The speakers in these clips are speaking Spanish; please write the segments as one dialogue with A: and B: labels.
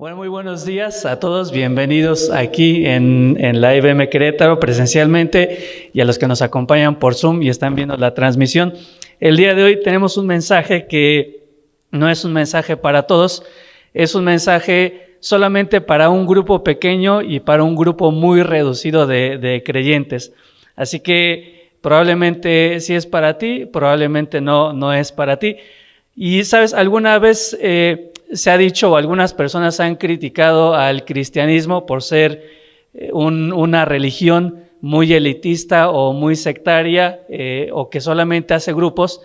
A: Bueno, muy buenos días a todos, bienvenidos aquí en la IBM Querétaro presencialmente y a los que nos acompañan por Zoom y están viendo la transmisión. El día de hoy tenemos un mensaje que no es un mensaje para todos, es un mensaje solamente para un grupo pequeño y para un grupo muy reducido de creyentes. Así que probablemente sí es para ti, probablemente no es para ti. Y sabes, alguna vez se ha dicho o algunas personas han criticado al cristianismo por ser una religión muy elitista o muy sectaria o que solamente hace grupos,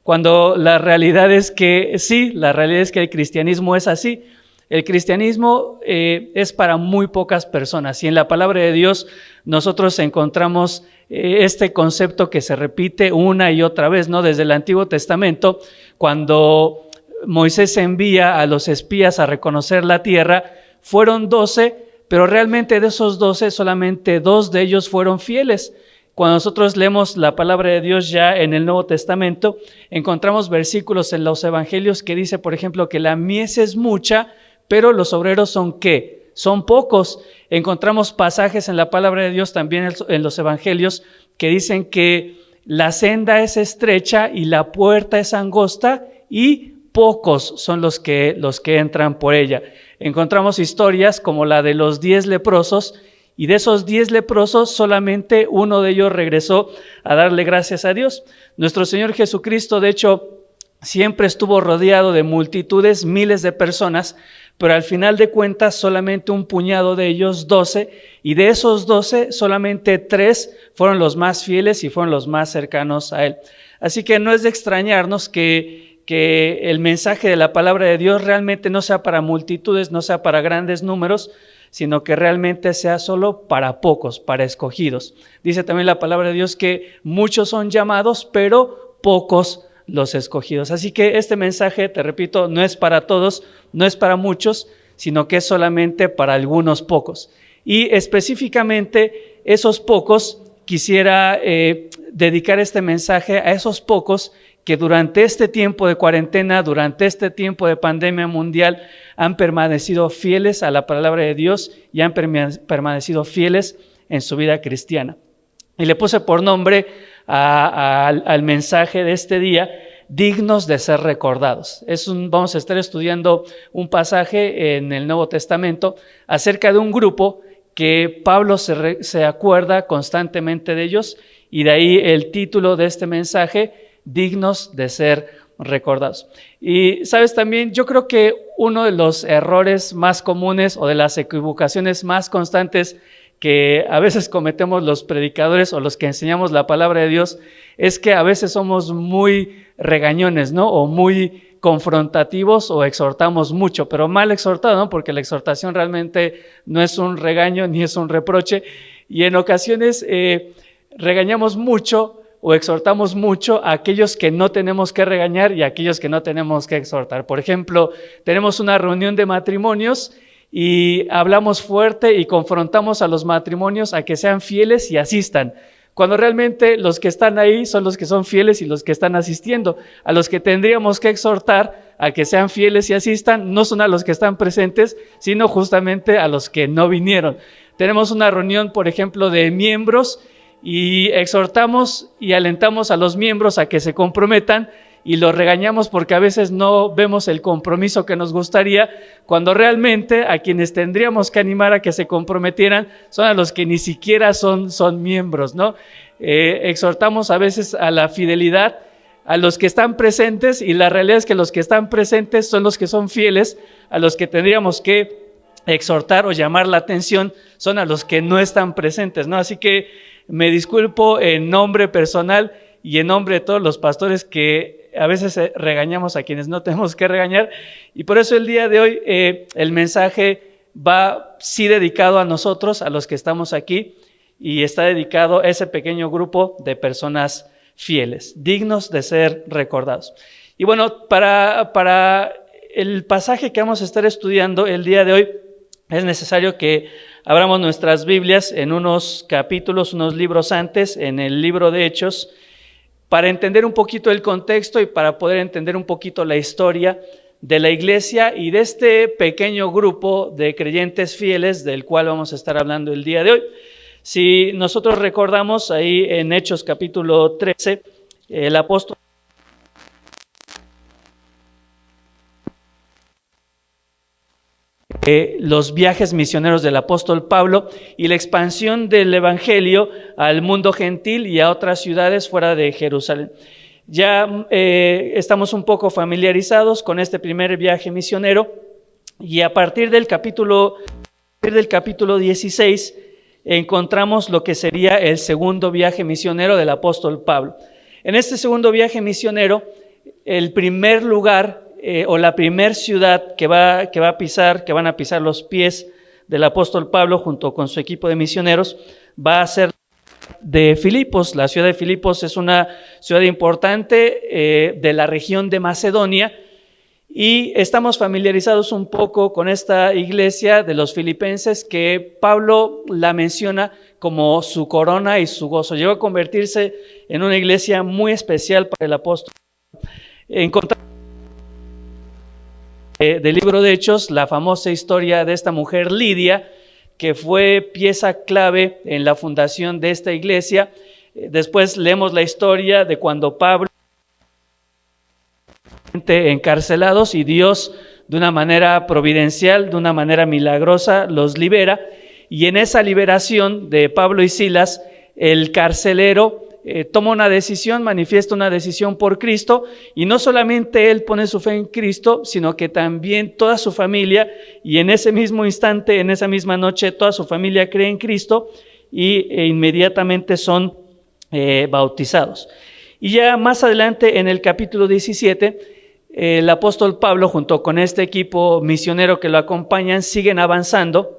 A: cuando la realidad es que sí, la realidad es que el cristianismo es así. El cristianismo es para muy pocas personas y en la palabra de Dios nosotros encontramos este concepto que se repite una y otra vez, ¿no? Desde el Antiguo Testamento, cuando Moisés envía a los espías a reconocer la tierra, fueron 12, pero realmente de esos 12 solamente 2 de ellos fueron fieles. Cuando nosotros leemos la palabra de Dios ya en el Nuevo Testamento, encontramos versículos en los evangelios que dice, por ejemplo, que la mies es mucha, pero los obreros son ¿qué? Son pocos. Encontramos pasajes en la palabra de Dios también en los evangelios que dicen que la senda es estrecha y la puerta es angosta y pocos son los que entran por ella. Encontramos historias como la de los 10 leprosos y de esos 10 leprosos solamente uno de ellos regresó a darle gracias a Dios. Nuestro Señor Jesucristo, de hecho, siempre estuvo rodeado de multitudes, miles de personas, pero al final de cuentas solamente un puñado de ellos, 12, y de esos 12 solamente 3 fueron los más fieles y fueron los más cercanos a Él. Así que no es de extrañarnos que el mensaje de la palabra de Dios realmente no sea para multitudes, no sea para grandes números, sino que realmente sea solo para pocos, para escogidos. Dice también la palabra de Dios que muchos son llamados, pero pocos los escogidos. Así que este mensaje, te repito, no es para todos, no es para muchos, sino que es solamente para algunos pocos. Y específicamente esos pocos, quisiera dedicar este mensaje a esos pocos que durante este tiempo de cuarentena, durante este tiempo de pandemia mundial, han permanecido fieles a la palabra de Dios y han permanecido fieles en su vida cristiana. Y le puse por nombre al mensaje de este día, dignos de ser recordados. Vamos a estar estudiando un pasaje en el Nuevo Testamento acerca de un grupo que Pablo se acuerda constantemente de ellos, y de ahí el título de este mensaje, dignos de ser recordados. Y sabes también, yo creo que uno de los errores más comunes o de las equivocaciones más constantes que a veces cometemos los predicadores o los que enseñamos la palabra de Dios es que a veces somos muy regañones, ¿no? O muy confrontativos o exhortamos mucho, pero mal exhortado, ¿no? Porque la exhortación realmente no es un regaño ni es un reproche, y en ocasiones regañamos mucho o exhortamos mucho a aquellos que no tenemos que regañar y a aquellos que no tenemos que exhortar. Por ejemplo, tenemos una reunión de matrimonios y hablamos fuerte y confrontamos a los matrimonios a que sean fieles y asistan, cuando realmente los que están ahí son los que son fieles y los que están asistiendo. A los que tendríamos que exhortar a que sean fieles y asistan no son a los que están presentes, sino justamente a los que no vinieron. Tenemos una reunión, por ejemplo, de miembros y exhortamos y alentamos a los miembros a que se comprometan y los regañamos porque a veces no vemos el compromiso que nos gustaría, cuando realmente a quienes tendríamos que animar a que se comprometieran son a los que ni siquiera son miembros, ¿no? Exhortamos a veces a la fidelidad a los que están presentes, y la realidad es que los que están presentes son los que son fieles. A los que tendríamos que exhortar o llamar la atención son a los que no están presentes, ¿no? Así que me disculpo en nombre personal y en nombre de todos los pastores que a veces regañamos a quienes no tenemos que regañar, y por eso el día de hoy el mensaje va sí dedicado a nosotros, a los que estamos aquí, y está dedicado a ese pequeño grupo de personas fieles, dignos de ser recordados. Y bueno, para el pasaje que vamos a estar estudiando el día de hoy, es necesario que abramos nuestras Biblias en unos capítulos, unos libros antes, en el libro de Hechos, para entender un poquito el contexto y para poder entender un poquito la historia de la iglesia y de este pequeño grupo de creyentes fieles del cual vamos a estar hablando el día de hoy. Si nosotros recordamos ahí en Hechos capítulo 13, el apóstol los viajes misioneros del apóstol Pablo y la expansión del evangelio al mundo gentil y a otras ciudades fuera de Jerusalén. Ya estamos un poco familiarizados con este primer viaje misionero y a partir del capítulo 16 encontramos lo que sería el segundo viaje misionero del apóstol Pablo. En este segundo viaje misionero, el primer lugar o la primer ciudad que van a pisar los pies del apóstol Pablo junto con su equipo de misioneros va a ser de Filipos. La ciudad de Filipos es una ciudad importante de la región de Macedonia y estamos familiarizados un poco con esta iglesia de los filipenses que Pablo la menciona como su corona y su gozo. Llegó a convertirse en una iglesia muy especial para el apóstol. Encontramos del libro de Hechos la famosa historia de esta mujer Lidia, que fue pieza clave en la fundación de esta iglesia. Después leemos la historia de cuando Pablo encarcelados y Dios de una manera providencial, de una manera milagrosa los libera, y en esa liberación de Pablo y Silas el carcelero toma una decisión, manifiesta una decisión por Cristo, y no solamente él pone su fe en Cristo, sino que también toda su familia, y en ese mismo instante, en esa misma noche, toda su familia cree en Cristo e inmediatamente son bautizados. Y ya más adelante en el capítulo 17, el apóstol Pablo junto con este equipo misionero que lo acompañan siguen avanzando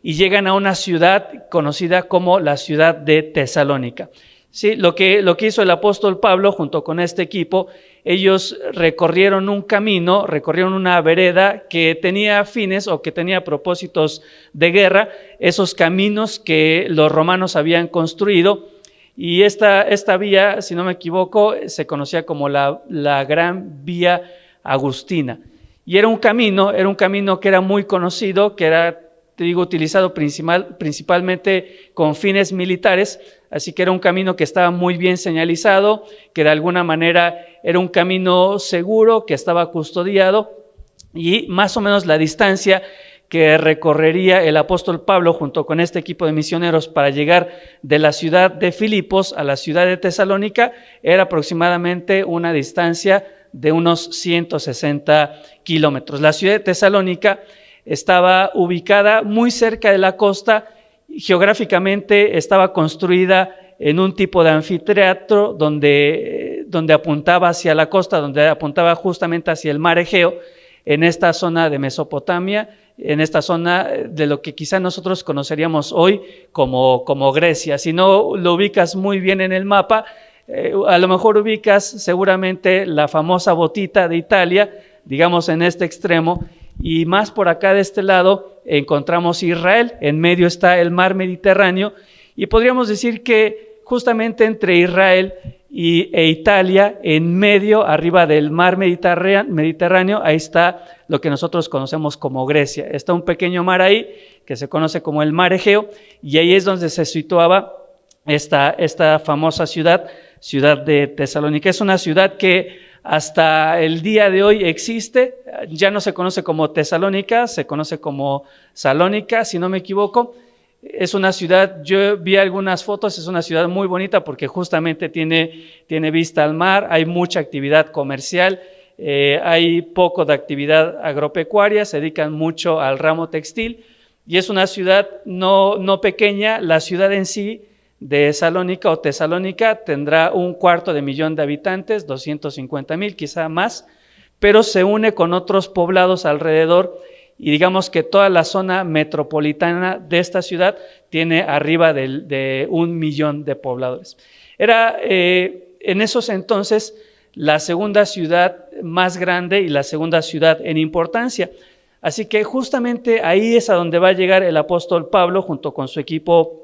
A: y llegan a una ciudad conocida como la ciudad de Tesalónica. Sí, lo que hizo el apóstol Pablo junto con este equipo, ellos recorrieron un camino, recorrieron una vereda que tenía fines o que tenía propósitos de guerra, esos caminos que los romanos habían construido. Y esta vía, si no me equivoco, se conocía como la Gran Vía Agustina. Y era un camino que era muy conocido, que era, te digo, utilizado principalmente con fines militares, así que era un camino que estaba muy bien señalizado, que de alguna manera era un camino seguro, que estaba custodiado, y más o menos la distancia que recorrería el apóstol Pablo junto con este equipo de misioneros para llegar de la ciudad de Filipos a la ciudad de Tesalónica era aproximadamente una distancia de unos 160 kilómetros. La ciudad de Tesalónica estaba ubicada muy cerca de la costa, geográficamente estaba construida en un tipo de anfiteatro donde apuntaba hacia la costa, donde apuntaba justamente hacia el mar Egeo, en esta zona de Mesopotamia, en esta zona de lo que quizá nosotros conoceríamos hoy como Grecia. Si no lo ubicas muy bien en el mapa, a lo mejor ubicas seguramente la famosa Botita de Italia, digamos en este extremo, y más por acá de este lado encontramos Israel, en medio está el mar Mediterráneo, y podríamos decir que justamente entre Israel e Italia, en medio, arriba del mar Mediterráneo, ahí está lo que nosotros conocemos como Grecia. Está un pequeño mar ahí que se conoce como el mar Egeo, y ahí es donde se situaba esta famosa ciudad de Tesalónica. Es una ciudad que hasta el día de hoy existe, ya no se conoce como Tesalónica, se conoce como Salónica, si no me equivoco. Es una ciudad, yo vi algunas fotos, es una ciudad muy bonita porque justamente tiene vista al mar, hay mucha actividad comercial, hay poco de actividad agropecuaria, se dedican mucho al ramo textil y es una ciudad no pequeña. La ciudad en sí de Salónica o Tesalónica tendrá 250,000 de habitantes, 250,000 quizá más, pero se une con otros poblados alrededor. Y digamos que toda la zona metropolitana de esta ciudad tiene arriba de 1,000,000 de pobladores. Era en esos entonces la segunda ciudad más grande y la segunda ciudad en importancia. Así que justamente ahí es a donde va a llegar el apóstol Pablo junto con su equipo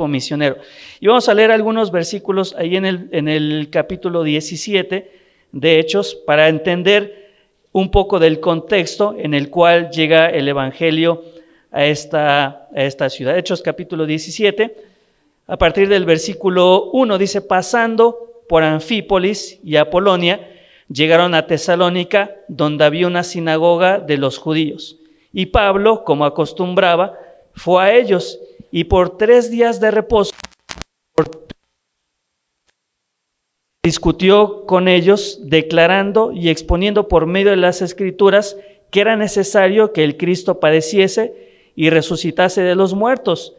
A: misionero. Y vamos a leer algunos versículos ahí en el capítulo 17 de Hechos para entender un poco del contexto en el cual llega el Evangelio a esta ciudad. Hechos capítulo 17, a partir del versículo 1, dice: pasando por Anfípolis y Apolonia, llegaron a Tesalónica, donde había una sinagoga de los judíos. Y Pablo, como acostumbraba, fue a ellos, y por 3 días de reposo discutió con ellos, declarando y exponiendo por medio de las Escrituras que era necesario que el Cristo padeciese y resucitase de los muertos,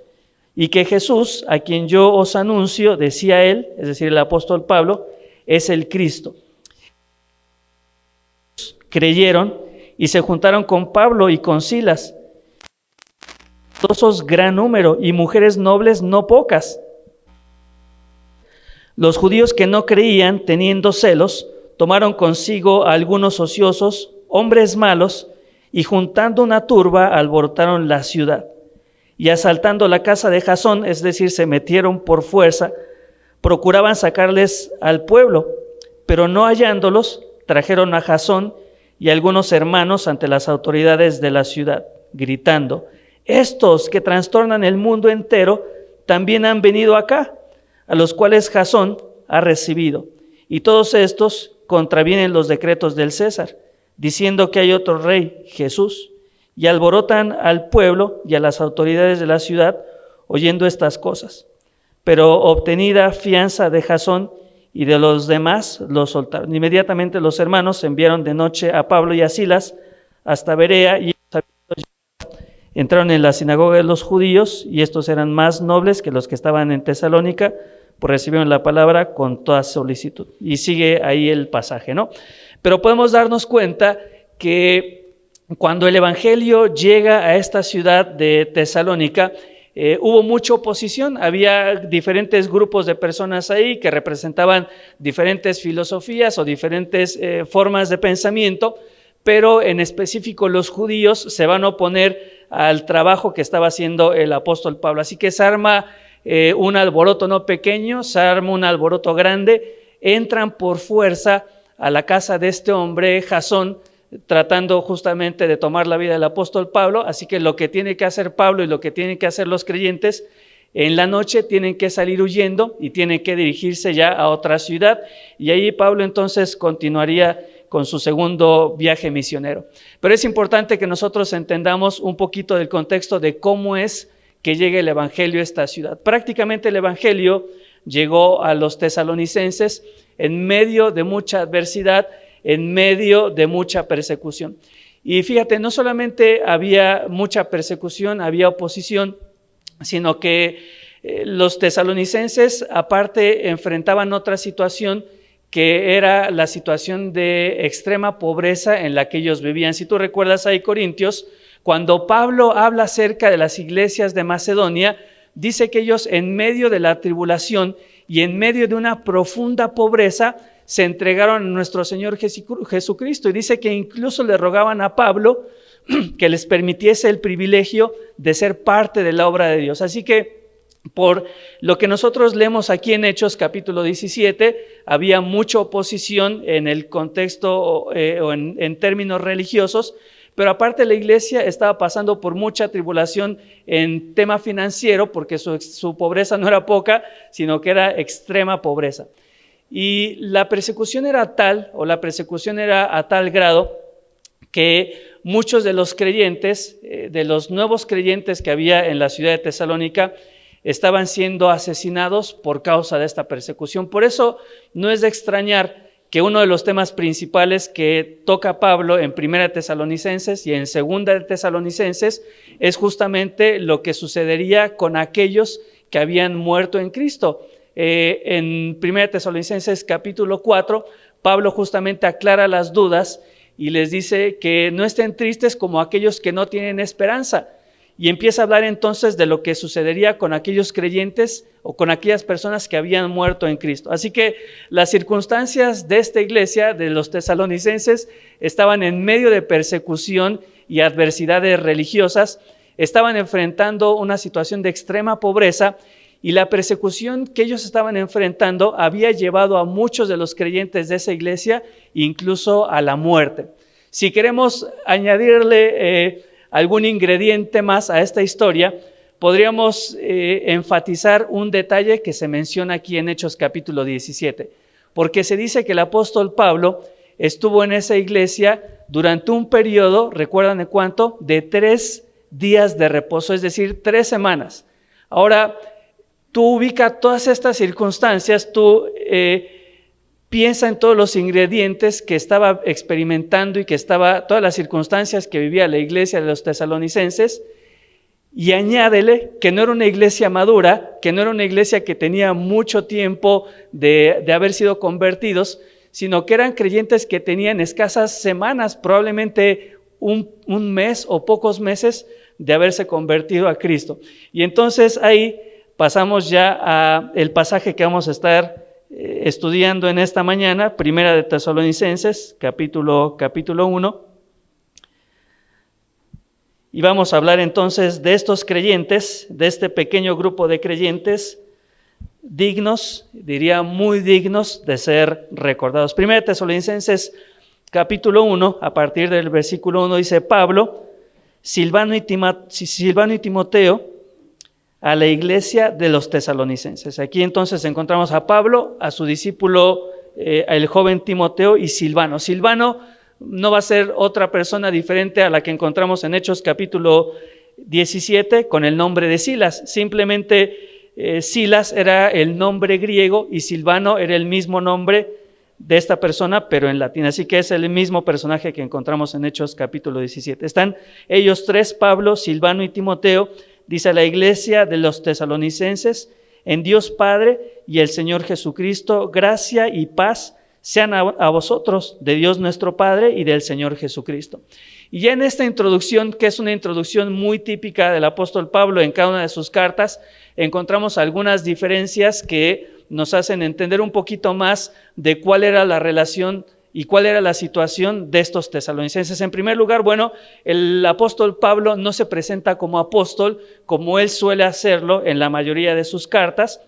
A: y que Jesús, a quien yo os anuncio, decía él, es decir, el apóstol Pablo, es el Cristo. Creyeron y se juntaron con Pablo y con Silas, gran número, y mujeres nobles no pocas. Los judíos que no creían, teniendo celos, tomaron consigo a algunos ociosos, hombres malos, y juntando una turba, alborotaron la ciudad. Y asaltando la casa de Jasón, es decir, se metieron por fuerza, procuraban sacarles al pueblo, pero no hallándolos, trajeron a Jasón y algunos hermanos ante las autoridades de la ciudad, gritando: estos que trastornan el mundo entero también han venido acá, a los cuales Jasón ha recibido. Y todos estos contravienen los decretos del César, diciendo que hay otro rey, Jesús, y alborotan al pueblo y a las autoridades de la ciudad oyendo estas cosas. Pero obtenida fianza de Jasón y de los demás, los soltaron. Inmediatamente los hermanos enviaron de noche a Pablo y a Silas hasta Berea, y entraron en la sinagoga de los judíos, y estos eran más nobles que los que estaban en Tesalónica, pues recibieron la palabra con toda solicitud. Y sigue ahí el pasaje, ¿no? Pero podemos darnos cuenta que cuando el Evangelio llega a esta ciudad de Tesalónica, hubo mucha oposición. Había diferentes grupos de personas ahí que representaban diferentes filosofías o diferentes formas de pensamiento, pero en específico los judíos se van a oponer al trabajo que estaba haciendo el apóstol Pablo. Así que se arma un alboroto no pequeño, se arma un alboroto grande, entran por fuerza a la casa de este hombre, Jasón, tratando justamente de tomar la vida del apóstol Pablo. Así que lo que tiene que hacer Pablo y lo que tienen que hacer los creyentes, en la noche tienen que salir huyendo y tienen que dirigirse ya a otra ciudad, y ahí Pablo entonces continuaría con su segundo viaje misionero. Pero es importante que nosotros entendamos un poquito del contexto de cómo es que llega el Evangelio a esta ciudad. Prácticamente el Evangelio llegó a los tesalonicenses en medio de mucha adversidad, en medio de mucha persecución. Y fíjate, no solamente había mucha persecución, había oposición, sino que los tesalonicenses aparte enfrentaban otra situación, que era la situación de extrema pobreza en la que ellos vivían. Si tú recuerdas ahí Corintios, cuando Pablo habla acerca de las iglesias de Macedonia, dice que ellos en medio de la tribulación y en medio de una profunda pobreza se entregaron a nuestro Señor Jesucristo, y dice que incluso le rogaban a Pablo que les permitiese el privilegio de ser parte de la obra de Dios. Así que por lo que nosotros leemos aquí en Hechos capítulo 17, había mucha oposición en el contexto o en términos religiosos, pero aparte la iglesia estaba pasando por mucha tribulación en tema financiero, porque su pobreza no era poca, sino que era extrema pobreza. Y la persecución era a tal grado que muchos de los creyentes, de los nuevos creyentes que había en la ciudad de Tesalónica, estaban siendo asesinados por causa de esta persecución. Por eso no es de extrañar que uno de los temas principales que toca Pablo en 1 Tesalonicenses y en 2 Tesalonicenses es justamente lo que sucedería con aquellos que habían muerto en Cristo. En 1 Tesalonicenses capítulo 4, Pablo justamente aclara las dudas y les dice que no estén tristes como aquellos que no tienen esperanza. Y empieza a hablar entonces de lo que sucedería con aquellos creyentes o con aquellas personas que habían muerto en Cristo. Así que las circunstancias de esta iglesia, de los tesalonicenses, estaban en medio de persecución y adversidades religiosas, estaban enfrentando una situación de extrema pobreza, y la persecución que ellos estaban enfrentando había llevado a muchos de los creyentes de esa iglesia incluso a la muerte. Si queremos añadirle algún ingrediente más a esta historia, podríamos enfatizar un detalle que se menciona aquí en Hechos capítulo 17, porque se dice que el apóstol Pablo estuvo en esa iglesia durante un periodo, ¿recuerdan de cuánto? De 3 días de reposo, es decir, 3 semanas. Ahora, tú ubica todas estas circunstancias, tú piensa en todos los ingredientes que estaba experimentando y todas las circunstancias que vivía la iglesia de los tesalonicenses, y añádele que no era una iglesia madura, que no era una iglesia que tenía mucho tiempo de haber sido convertidos, sino que eran creyentes que tenían escasas semanas, probablemente un mes o pocos meses de haberse convertido a Cristo. Y entonces ahí pasamos ya al pasaje que vamos a estar estudiando en esta mañana, Primera de Tesalonicenses, capítulo 1. Y vamos a hablar entonces de estos creyentes, de este pequeño grupo de creyentes dignos, diría muy dignos de ser recordados. Primera de Tesalonicenses, capítulo 1, a partir del versículo 1, dice: Pablo, Silvano y Timoteo, a la iglesia de los tesalonicenses. Aquí entonces encontramos a Pablo, a su discípulo, el joven Timoteo, y Silvano. Silvano no va a ser otra persona diferente a la que encontramos en Hechos capítulo 17 con el nombre de Silas. Simplemente Silas era el nombre griego y Silvano era el mismo nombre de esta persona, pero en latín. Así que es el mismo personaje que encontramos en Hechos capítulo 17. Están ellos 3, Pablo, Silvano y Timoteo. Dice: la iglesia de los tesalonicenses, en Dios Padre y el Señor Jesucristo, gracia y paz sean a vosotros, de Dios nuestro Padre y del Señor Jesucristo. Y ya en esta introducción, que es una introducción muy típica del apóstol Pablo en cada una de sus cartas, encontramos algunas diferencias que nos hacen entender un poquito más de cuál era la relación y cuál era la situación de estos tesalonicenses. En primer lugar, bueno, el apóstol Pablo no se presenta como apóstol como él suele hacerlo en la mayoría de sus cartas.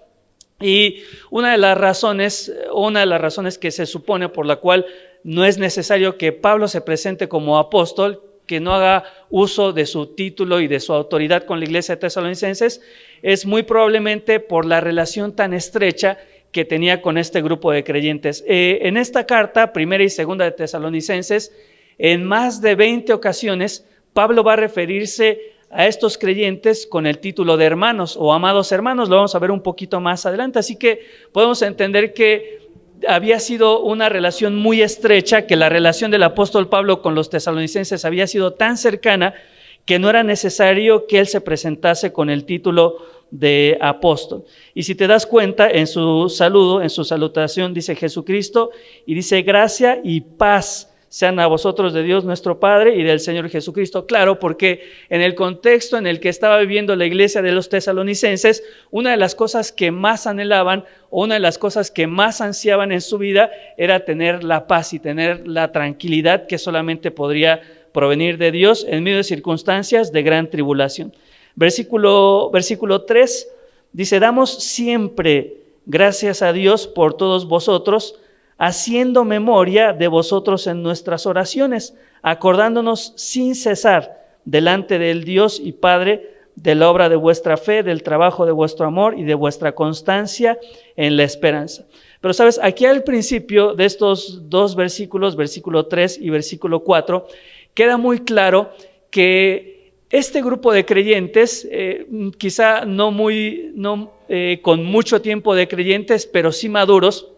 A: Y una de las razones que se supone por la cual no es necesario que Pablo se presente como apóstol, que no haga uso de su título y de su autoridad con la iglesia de tesalonicenses, es muy probablemente por la relación tan estrecha que tenía con este grupo de creyentes. En esta carta, primera y segunda de Tesalonicenses, en más de 20 ocasiones, Pablo va a referirse a estos creyentes con el título de hermanos o amados hermanos. Lo vamos a ver un poquito más adelante. Así que podemos entender que había sido una relación muy estrecha, que la relación del apóstol Pablo con los tesalonicenses había sido tan cercana que no era necesario que él se presentase con el título de apóstol. Y si te das cuenta, en su saludo, en su salutación, dice Jesucristo y dice: gracia y paz sean a vosotros de Dios nuestro Padre y del Señor Jesucristo. Claro, porque en el contexto en el que estaba viviendo la iglesia de los tesalonicenses, una de las cosas que más anhelaban o una de las cosas que más ansiaban en su vida era tener la paz y tener la tranquilidad que solamente podría provenir de Dios en medio de circunstancias de gran tribulación. Versículo 3 dice: damos siempre gracias a Dios por todos vosotros, haciendo memoria de vosotros en nuestras oraciones, acordándonos sin cesar delante del Dios y Padre de la obra de vuestra fe, del trabajo de vuestro amor y de vuestra constancia en la esperanza. Pero sabes, aquí al principio de estos 2 versículos, versículo 3 y versículo 4, queda muy claro que este grupo de creyentes, quizá no con mucho tiempo de creyentes, pero sí maduros,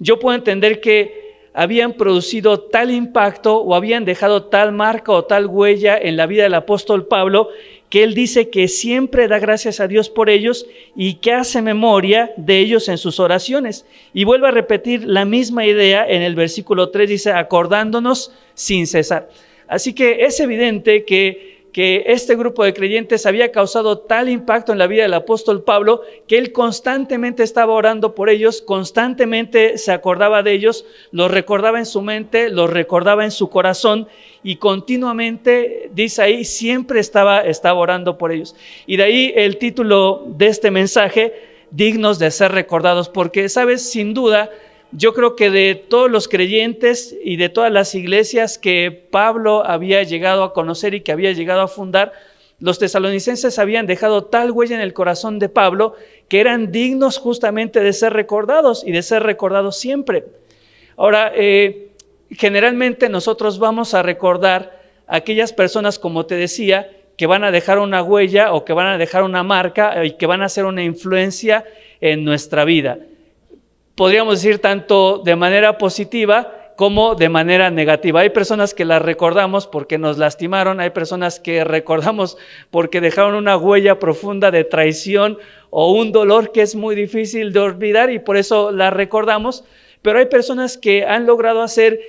A: yo puedo entender que habían producido tal impacto o habían dejado tal marca o tal huella en la vida del apóstol Pablo, que él dice que siempre da gracias a Dios por ellos y que hace memoria de ellos en sus oraciones. Y vuelve a repetir la misma idea en el versículo 3, dice: acordándonos sin cesar. Así que es evidente que este grupo de creyentes había causado tal impacto en la vida del apóstol Pablo que él constantemente estaba orando por ellos, constantemente se acordaba de ellos, los recordaba en su mente, los recordaba en su corazón y continuamente, dice ahí, siempre estaba orando por ellos. Y de ahí el título de este mensaje: dignos de ser recordados, porque, sabes, sin duda, yo creo que de todos los creyentes y de todas las iglesias que Pablo había llegado a conocer y que había llegado a fundar, los tesalonicenses habían dejado tal huella en el corazón de Pablo que eran dignos justamente de ser recordados y de ser recordados siempre. Ahora, generalmente nosotros vamos a recordar a aquellas personas, como te decía, que van a dejar una huella o que van a dejar una marca y que van a hacer una influencia en nuestra vida. Podríamos decir tanto de manera positiva como de manera negativa. Hay personas que las recordamos porque nos lastimaron, hay personas que recordamos porque dejaron una huella profunda de traición o un dolor que es muy difícil de olvidar y por eso las recordamos, pero hay personas que han logrado hacer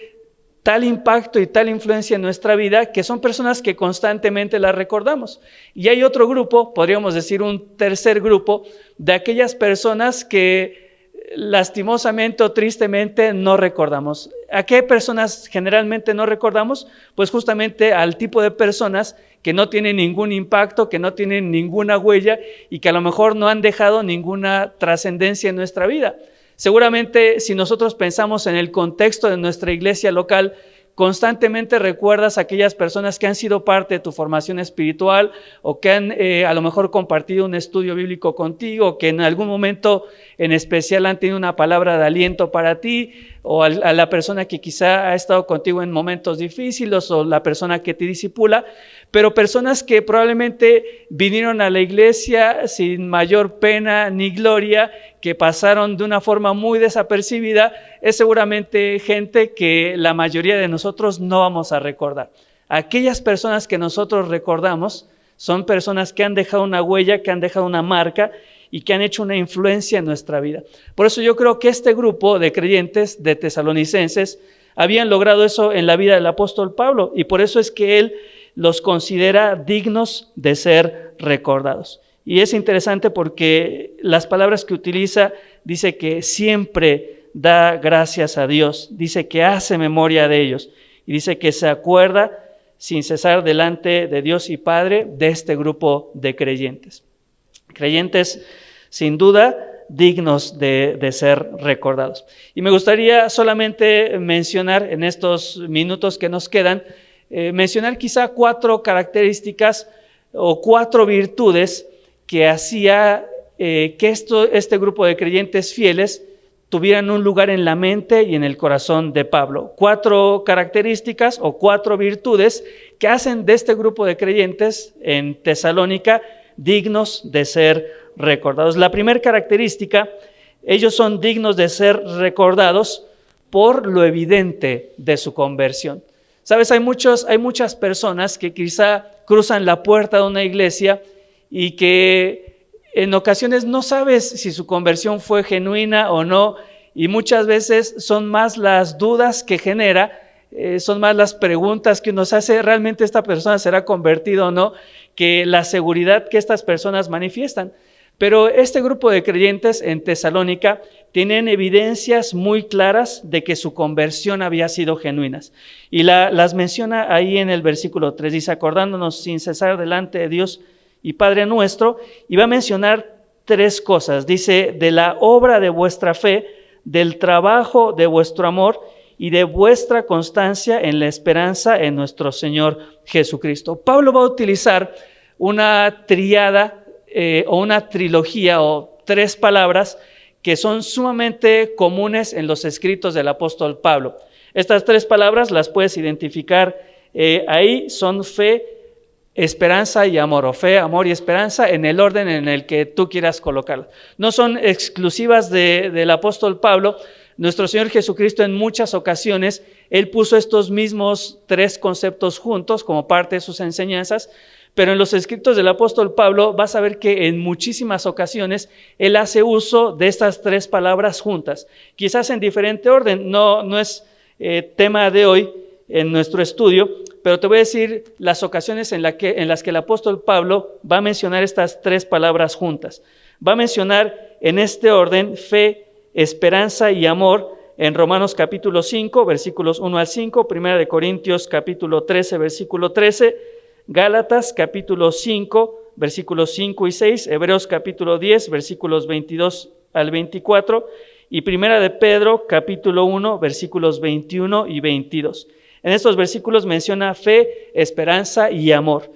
A: tal impacto y tal influencia en nuestra vida que son personas que constantemente las recordamos. Y hay otro grupo, podríamos decir un tercer grupo, de aquellas personas que lastimosamente o tristemente no recordamos. ¿A qué personas generalmente no recordamos? Pues justamente al tipo de personas que no tienen ningún impacto, que no tienen ninguna huella y que a lo mejor no han dejado ninguna trascendencia en nuestra vida. Seguramente si nosotros pensamos en el contexto de nuestra iglesia local, constantemente recuerdas a aquellas personas que han sido parte de tu formación espiritual o que han a lo mejor compartido un estudio bíblico contigo, que en algún momento en especial han tenido una palabra de aliento para ti, o a la persona que quizá ha estado contigo en momentos difíciles, o la persona que te discipula, pero personas que probablemente vinieron a la iglesia sin mayor pena ni gloria, que pasaron de una forma muy desapercibida, es seguramente gente que la mayoría de nosotros no vamos a recordar. Aquellas personas que nosotros recordamos son personas que han dejado una huella, que han dejado una marca y que han hecho una influencia en nuestra vida. Por eso yo creo que este grupo de creyentes de tesalonicenses habían logrado eso en la vida del apóstol Pablo y por eso es que él los considera dignos de ser recordados. Y es interesante porque las palabras que utiliza, dice que siempre da gracias a Dios, dice que hace memoria de ellos y dice que se acuerda sin cesar delante de Dios y Padre de este grupo de creyentes. Creyentes sin duda dignos de ser recordados. Y me gustaría solamente mencionar en estos minutos que nos quedan, mencionar quizá 4 características o 4 virtudes que hacía que este grupo de creyentes fieles tuvieran un lugar en la mente y en el corazón de Pablo. 4 características o 4 virtudes que hacen de este grupo de creyentes en Tesalónica dignos de ser recordados. La primera característica, ellos son dignos de ser recordados por lo evidente de su conversión. Sabes, hay muchas personas que quizá cruzan la puerta de una iglesia y que en ocasiones no sabes si su conversión fue genuina o no, y muchas veces son más las dudas que genera, son más las preguntas que uno se hace, ¿realmente esta persona será convertida o no?, que la seguridad que estas personas manifiestan. Pero este grupo de creyentes en Tesalónica tienen evidencias muy claras de que su conversión había sido genuina. Y las menciona ahí en el versículo 3, dice, acordándonos sin cesar delante de Dios y Padre nuestro, y va a mencionar 3 cosas. Dice, de la obra de vuestra fe, del trabajo de vuestro amor y de vuestra constancia en la esperanza en nuestro Señor Jesucristo. Pablo va a utilizar una tríada o una trilogía o 3 palabras que son sumamente comunes en los escritos del apóstol Pablo. Estas 3 palabras las puedes identificar ahí, son fe, esperanza y amor, o fe, amor y esperanza en el orden en el que tú quieras colocarlas. No son exclusivas del apóstol Pablo. Nuestro Señor Jesucristo en muchas ocasiones, Él puso estos mismos 3 conceptos juntos como parte de sus enseñanzas, pero en los escritos del apóstol Pablo vas a ver que en muchísimas ocasiones Él hace uso de estas 3 palabras juntas, quizás en diferente orden, no es tema de hoy en nuestro estudio, pero te voy a decir las ocasiones en las que el apóstol Pablo va a mencionar estas 3 palabras juntas. Va a mencionar en este orden fe, esperanza y amor en Romanos capítulo 5, versículos 1 al 5, 1 Corintios capítulo 13, versículo 13, Gálatas capítulo 5, versículos 5 y 6, Hebreos capítulo 10, versículos 22 al 24, y Primera de Pedro, capítulo 1, versículos 21 y 22. En estos versículos menciona fe, esperanza y amor.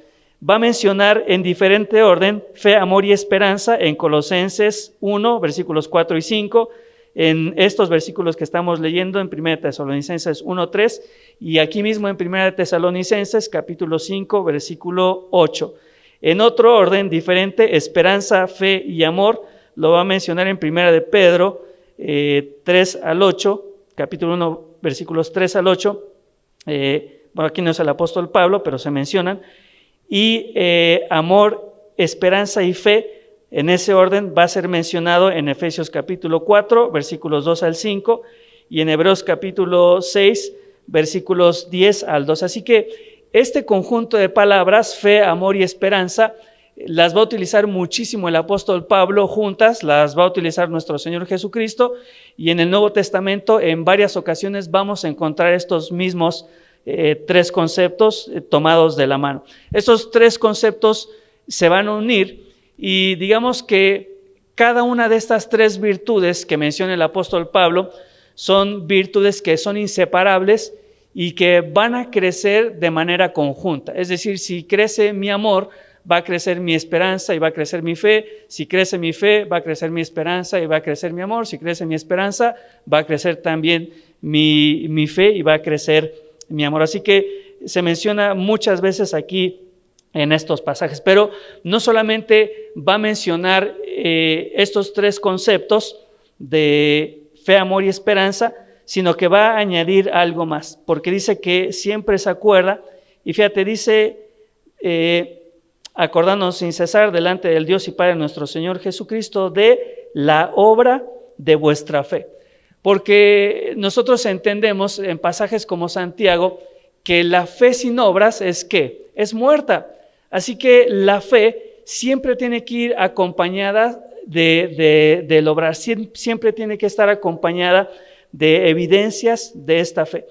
A: Va a mencionar en diferente orden fe, amor y esperanza en Colosenses 1, versículos 4 y 5, en estos versículos que estamos leyendo en 1 Tesalonicenses 1, 3, y aquí mismo en 1 Tesalonicenses capítulo 5, versículo 8. En otro orden diferente, esperanza, fe y amor, lo va a mencionar en 1 de Pedro 3 al 8, capítulo 1, versículos 3 al 8. Bueno, aquí no es el apóstol Pablo, pero se mencionan. Y amor, esperanza y fe, en ese orden va a ser mencionado en Efesios capítulo 4, versículos 2 al 5, y en Hebreos capítulo 6, versículos 10 al 12. Así que este conjunto de palabras, fe, amor y esperanza, las va a utilizar muchísimo el apóstol Pablo juntas, las va a utilizar nuestro Señor Jesucristo, y en el Nuevo Testamento en varias ocasiones vamos a encontrar estos mismos tres conceptos tomados de la mano. Estos tres conceptos se van a unir y digamos que cada una de estas tres virtudes que menciona el apóstol Pablo son virtudes que son inseparables y que van a crecer de manera conjunta. Es decir, si crece mi amor, va a crecer mi esperanza y va a crecer mi fe. Si crece mi fe, va a crecer mi esperanza y va a crecer mi amor. Si crece mi esperanza, va a crecer también mi fe y va a crecer mi amor. Así que se menciona muchas veces aquí en estos pasajes, pero no solamente va a mencionar estos tres conceptos de fe, amor y esperanza, sino que va a añadir algo más, porque dice que siempre se acuerda, y fíjate, dice, acordándonos sin cesar delante del Dios y Padre nuestro Señor Jesucristo, de la obra de vuestra fe. Porque nosotros entendemos en pasajes como Santiago que la fe sin obras es ¿qué? Es muerta. Así que la fe siempre tiene que ir acompañada del obrar, siempre tiene que estar acompañada de evidencias de esta fe.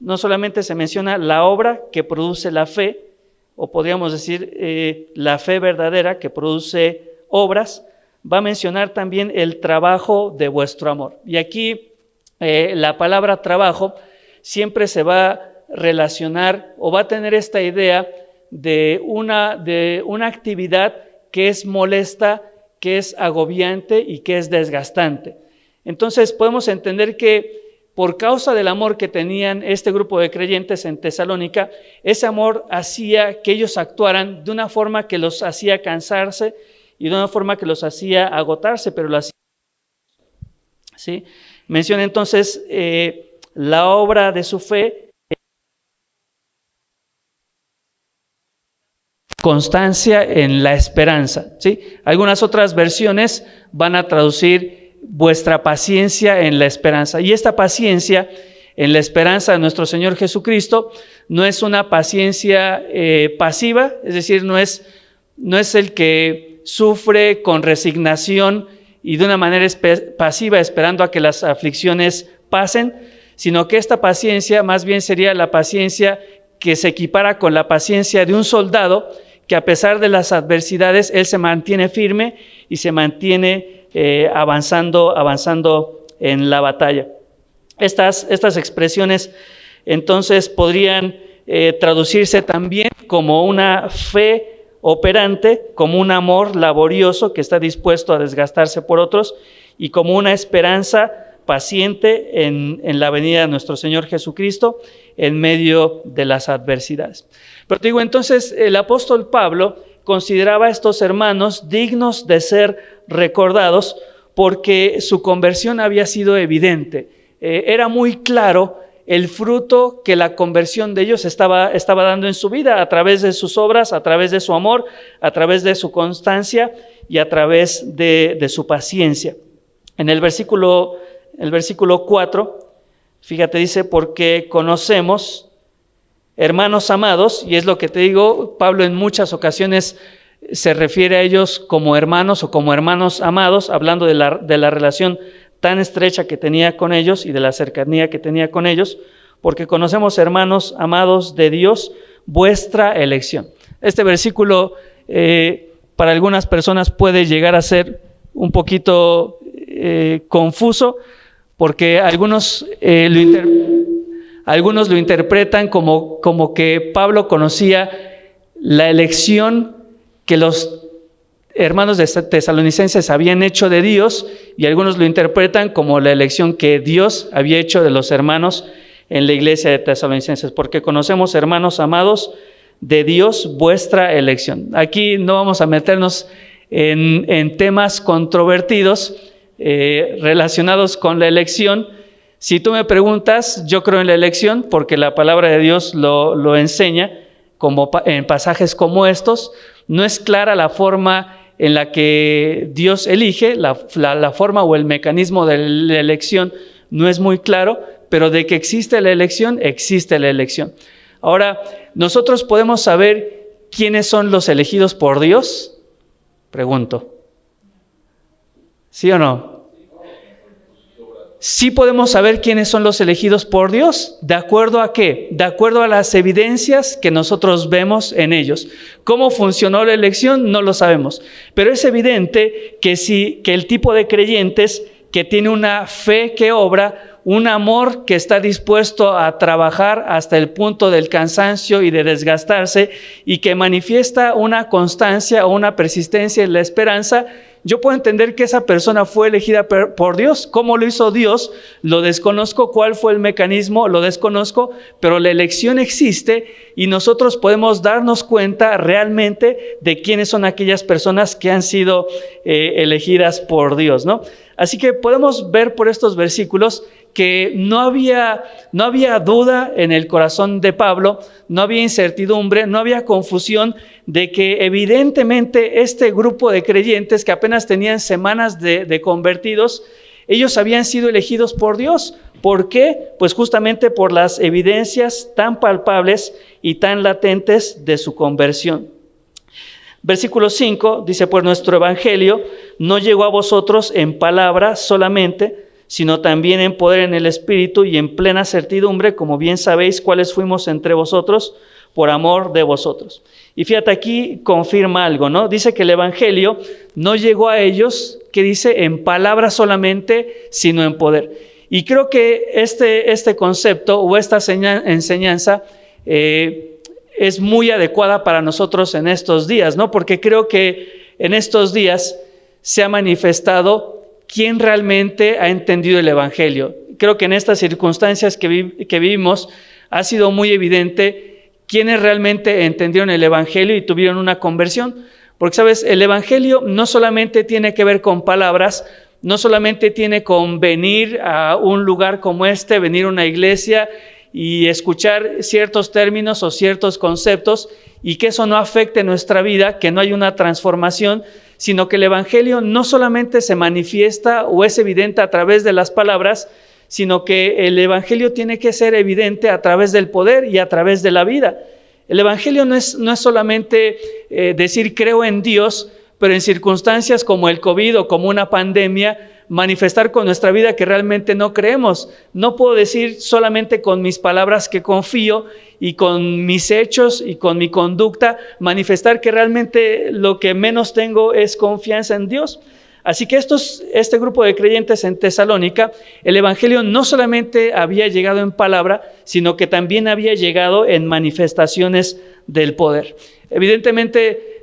A: No solamente se menciona la obra que produce la fe, o podríamos decir la fe verdadera que produce obras, va a mencionar también el trabajo de vuestro amor. Y aquí la palabra trabajo siempre se va a relacionar o va a tener esta idea de una actividad que es molesta, que es agobiante y que es desgastante. Entonces podemos entender que por causa del amor que tenían este grupo de creyentes en Tesalónica, ese amor hacía que ellos actuaran de una forma que los hacía cansarse y de una forma que los hacía agotarse, pero lo hacía. ¿Sí? Menciona entonces la obra de su fe, constancia en la esperanza, ¿sí? Algunas otras versiones van a traducir vuestra paciencia en la esperanza. Y esta paciencia en la esperanza de nuestro Señor Jesucristo no es una paciencia pasiva, es decir, no es el que sufre con resignación y de una manera pasiva esperando a que las aflicciones pasen, sino que esta paciencia más bien sería la paciencia que se equipara con la paciencia de un soldado que a pesar de las adversidades, él se mantiene firme y se mantiene avanzando en la batalla. Estas expresiones entonces podrían traducirse también como una fe operante, como un amor laborioso que está dispuesto a desgastarse por otros y como una esperanza paciente en la venida de nuestro Señor Jesucristo en medio de las adversidades. Pero digo, entonces el apóstol Pablo consideraba a estos hermanos dignos de ser recordados porque su conversión había sido evidente. Era muy claro el fruto que la conversión de ellos estaba dando en su vida a través de sus obras, a través de su amor, a través de su constancia y a través de su paciencia. En el versículo 4, fíjate, dice, porque conocemos, hermanos amados, y es lo que te digo, Pablo en muchas ocasiones se refiere a ellos como hermanos o como hermanos amados, hablando de la relación tan estrecha que tenía con ellos y de la cercanía que tenía con ellos, porque conocemos, hermanos amados de Dios, vuestra elección. Este versículo para algunas personas puede llegar a ser un poquito confuso, porque algunos lo interpretan como que Pablo conocía la elección que los hermanos de tesalonicenses habían hecho de Dios, y algunos lo interpretan como la elección que Dios había hecho de los hermanos en la iglesia de tesalonicenses, porque conocemos, hermanos amados, de Dios vuestra elección. Aquí no vamos a meternos en temas controvertidos relacionados con la elección. Si tú me preguntas, yo creo en la elección porque la palabra de Dios lo enseña, como en pasajes como estos. No es clara la forma en la que Dios elige, la forma o el mecanismo de la elección no es muy claro, pero de que existe la elección, existe la elección. Ahora, ¿nosotros podemos saber quiénes son los elegidos por Dios? Pregunto. ¿Sí o no? Sí podemos saber quiénes son los elegidos por Dios. ¿De acuerdo a qué? De acuerdo a las evidencias que nosotros vemos en ellos. ¿Cómo funcionó la elección? No lo sabemos. Pero es evidente que el tipo de creyentes que tiene una fe que obra, un amor que está dispuesto a trabajar hasta el punto del cansancio y de desgastarse, y que manifiesta una constancia o una persistencia en la esperanza, yo puedo entender que esa persona fue elegida por Dios. ¿Cómo lo hizo Dios? Lo desconozco. ¿Cuál fue el mecanismo? Lo desconozco, pero la elección existe y nosotros podemos darnos cuenta realmente de quiénes son aquellas personas que han sido elegidas por Dios, ¿no? Así que podemos ver por estos versículos que no había duda en el corazón de Pablo, no había incertidumbre, no había confusión de que evidentemente este grupo de creyentes que apenas tenían semanas de convertidos, ellos habían sido elegidos por Dios. ¿Por qué? Pues justamente por las evidencias tan palpables y tan latentes de su conversión. Versículo 5 dice: pues nuestro evangelio no llegó a vosotros en palabra solamente, sino también en poder, en el Espíritu y en plena certidumbre, como bien sabéis cuáles fuimos entre vosotros por amor de vosotros. Y fíjate, aquí confirma algo, ¿no? Dice que el evangelio no llegó a ellos, que dice en palabra solamente, sino en poder. Y creo que este concepto o esta enseñanza es muy adecuada para nosotros en estos días, ¿no? Porque creo que en estos días se ha manifestado quién realmente ha entendido el evangelio. Creo que en estas circunstancias que vivimos ha sido muy evidente quiénes realmente entendieron el evangelio y tuvieron una conversión. Porque, ¿sabes? El evangelio no solamente tiene que ver con palabras, no solamente tiene con venir a un lugar como este, venir a una iglesia y escuchar ciertos términos o ciertos conceptos y que eso no afecte nuestra vida, que no hay una transformación, sino que el evangelio no solamente se manifiesta o es evidente a través de las palabras, sino que el evangelio tiene que ser evidente a través del poder y a través de la vida. El evangelio no es solamente decir creo en Dios, pero en circunstancias como el COVID o como una pandemia, manifestar con nuestra vida que realmente no creemos. No puedo decir solamente con mis palabras que confío y con mis hechos y con mi conducta, manifestar que realmente lo que menos tengo es confianza en Dios. Así que este grupo de creyentes en Tesalónica, el evangelio no solamente había llegado en palabra, sino que también había llegado en manifestaciones del poder. Evidentemente,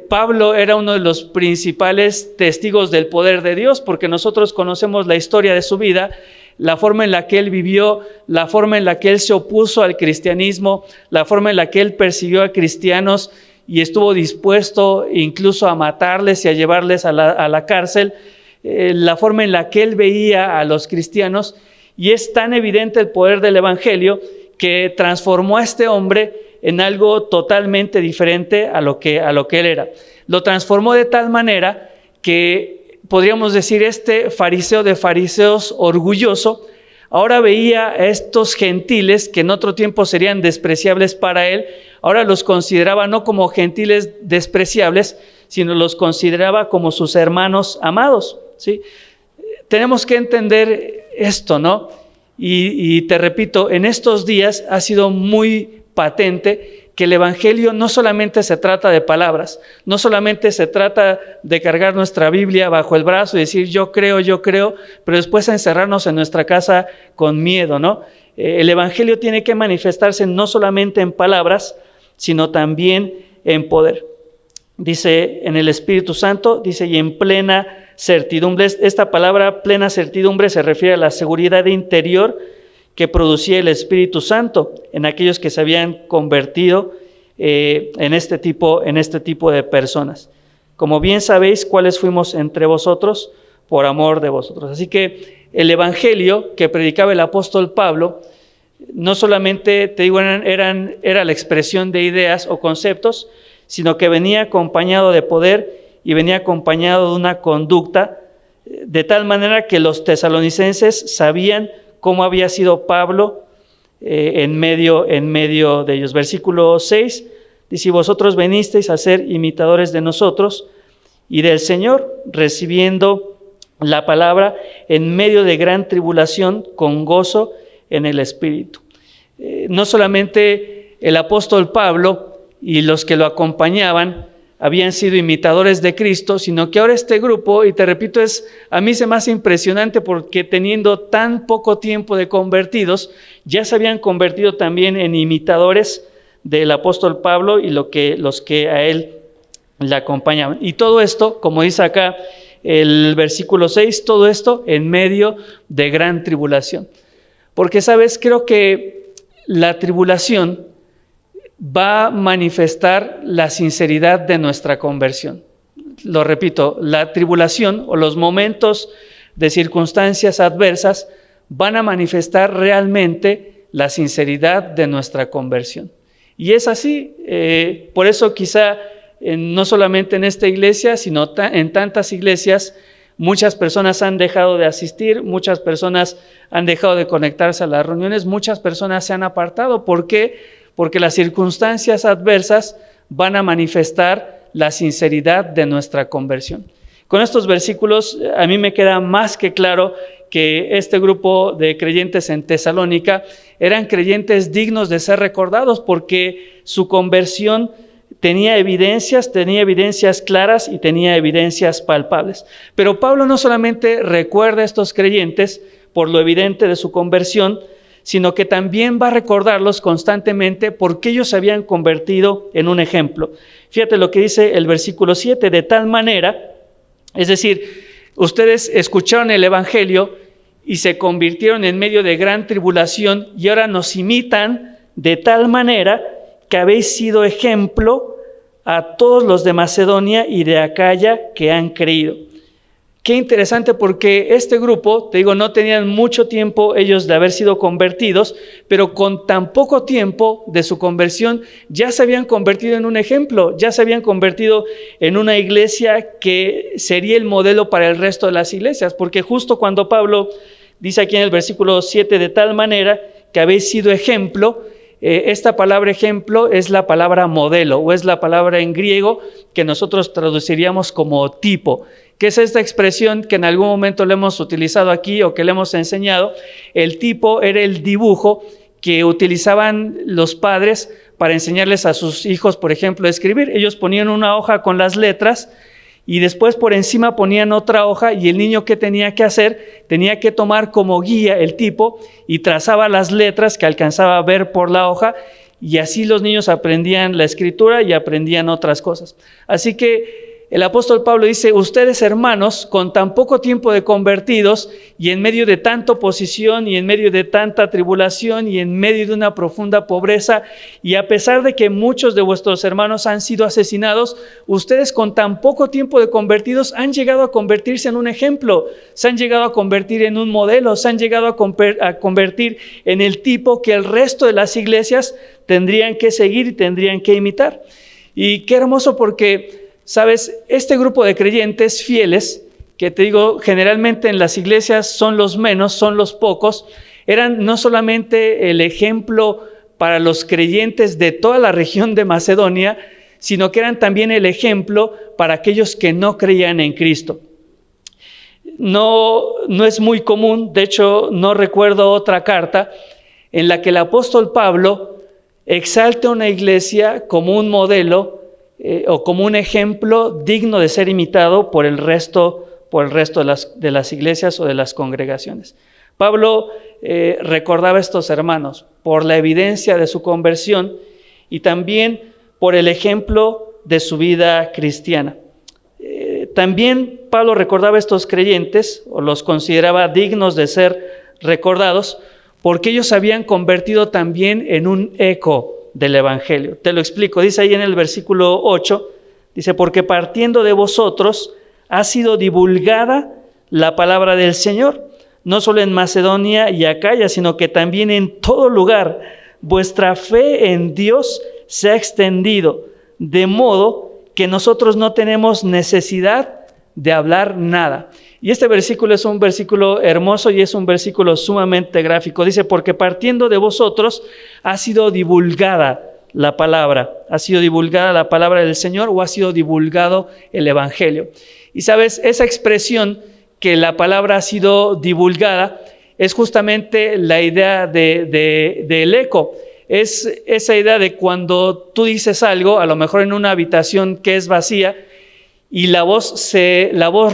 A: Pablo era uno de los principales testigos del poder de Dios, porque nosotros conocemos la historia de su vida, la forma en la que él vivió, la forma en la que él se opuso al cristianismo, la forma en la que él persiguió a cristianos y estuvo dispuesto incluso a matarles y a llevarles a la cárcel, la forma en la que él veía a los cristianos. Y es tan evidente el poder del evangelio que transformó a este hombre en algo totalmente diferente a lo que él era. Lo transformó de tal manera que podríamos decir este fariseo de fariseos orgulloso, ahora veía a estos gentiles que en otro tiempo serían despreciables para él, ahora los consideraba no como gentiles despreciables, sino los consideraba como sus hermanos amados, ¿sí? Tenemos que entender esto, ¿no? Y te repito, en estos días ha sido muy patente que el Evangelio no solamente se trata de palabras, no solamente se trata de cargar nuestra Biblia bajo el brazo y decir yo creo, pero después encerrarnos en nuestra casa con miedo, ¿no? El Evangelio tiene que manifestarse no solamente en palabras, sino también en poder. Dice en el Espíritu Santo, dice y en plena certidumbre. Esta palabra plena certidumbre se refiere a la seguridad interior que producía el Espíritu Santo en aquellos que se habían convertido en este tipo de personas. Como bien sabéis, cuáles fuimos entre vosotros por amor de vosotros. Así que el Evangelio que predicaba el apóstol Pablo, no solamente, te digo, era la expresión de ideas o conceptos, sino que venía acompañado de poder y venía acompañado de una conducta, de tal manera que los tesalonicenses sabían cómo había sido Pablo en medio de ellos. Versículo 6, dice, vosotros venisteis a ser imitadores de nosotros y del Señor, recibiendo la palabra en medio de gran tribulación, con gozo en el Espíritu. No solamente el apóstol Pablo y los que lo acompañaban habían sido imitadores de Cristo, sino que ahora este grupo, y te repito, a mí se me hace impresionante porque teniendo tan poco tiempo de convertidos, ya se habían convertido también en imitadores del apóstol Pablo y los que a él le acompañaban. Y todo esto, como dice acá el versículo 6, todo esto en medio de gran tribulación. Porque, ¿sabes? Creo que la tribulación va a manifestar la sinceridad de nuestra conversión. Lo repito, la tribulación o los momentos de circunstancias adversas van a manifestar realmente la sinceridad de nuestra conversión. Y es así, por eso quizá no solamente en esta iglesia, sino en tantas iglesias, muchas personas han dejado de asistir, muchas personas han dejado de conectarse a las reuniones, muchas personas se han apartado. ¿Por qué? Porque las circunstancias adversas van a manifestar la sinceridad de nuestra conversión. Con estos versículos a mí me queda más que claro que este grupo de creyentes en Tesalónica eran creyentes dignos de ser recordados porque su conversión tenía evidencias claras y tenía evidencias palpables. Pero Pablo no solamente recuerda a estos creyentes por lo evidente de su conversión, sino que también va a recordarlos constantemente porque ellos se habían convertido en un ejemplo. Fíjate lo que dice el versículo 7, de tal manera, es decir, ustedes escucharon el Evangelio y se convirtieron en medio de gran tribulación y ahora nos imitan de tal manera que habéis sido ejemplo a todos los de Macedonia y de Acaya que han creído. Qué interesante porque este grupo, te digo, no tenían mucho tiempo ellos de haber sido convertidos, pero con tan poco tiempo de su conversión ya se habían convertido en un ejemplo, ya se habían convertido en una iglesia que sería el modelo para el resto de las iglesias, porque justo cuando Pablo dice aquí en el versículo 7, de tal manera que habéis sido ejemplo, esta palabra ejemplo es la palabra modelo o es la palabra en griego que nosotros traduciríamos como tipo, que es esta expresión que en algún momento le hemos utilizado aquí o que le hemos enseñado. El tipo era el dibujo que utilizaban los padres para enseñarles a sus hijos, por ejemplo, a escribir. Ellos ponían una hoja con las letras y después por encima ponían otra hoja y el niño, ¿qué tenía que hacer? Tenía que tomar como guía el tipo y trazaba las letras que alcanzaba a ver por la hoja y así los niños aprendían la escritura y aprendían otras cosas. Así que el apóstol Pablo dice, ustedes hermanos, con tan poco tiempo de convertidos y en medio de tanta oposición y en medio de tanta tribulación y en medio de una profunda pobreza y a pesar de que muchos de vuestros hermanos han sido asesinados, ustedes con tan poco tiempo de convertidos han llegado a convertirse en un ejemplo, se han llegado a convertir en un modelo, se han llegado a convertir en el tipo que el resto de las iglesias tendrían que seguir y tendrían que imitar. Y qué hermoso porque ¿sabes? Este grupo de creyentes fieles, que te digo, generalmente en las iglesias son los menos, son los pocos, eran no solamente el ejemplo para los creyentes de toda la región de Macedonia, sino que eran también el ejemplo para aquellos que no creían en Cristo. No es muy común, de hecho no recuerdo otra carta en la que el apóstol Pablo exalte a una iglesia como un modelo o como un ejemplo digno de ser imitado por el resto de las iglesias o de las congregaciones. Pablo recordaba a estos hermanos por la evidencia de su conversión y también por el ejemplo de su vida cristiana. También Pablo recordaba a estos creyentes, o los consideraba dignos de ser recordados, porque ellos se habían convertido también en un eco del Evangelio. Te lo explico, dice ahí en el versículo 8, dice, porque partiendo de vosotros ha sido divulgada la palabra del Señor, no solo en Macedonia y Acaya, sino que también en todo lugar vuestra fe en Dios se ha extendido, de modo que nosotros no tenemos necesidad de hablar nada. Y este versículo es un versículo hermoso y es un versículo sumamente gráfico. Dice, porque partiendo de vosotros ha sido divulgada la palabra. Ha sido divulgada la palabra del Señor o ha sido divulgado el Evangelio. Y sabes, esa expresión que la palabra ha sido divulgada es justamente la idea del eco. Es esa idea de cuando tú dices algo, a lo mejor en una habitación que es vacía, y la voz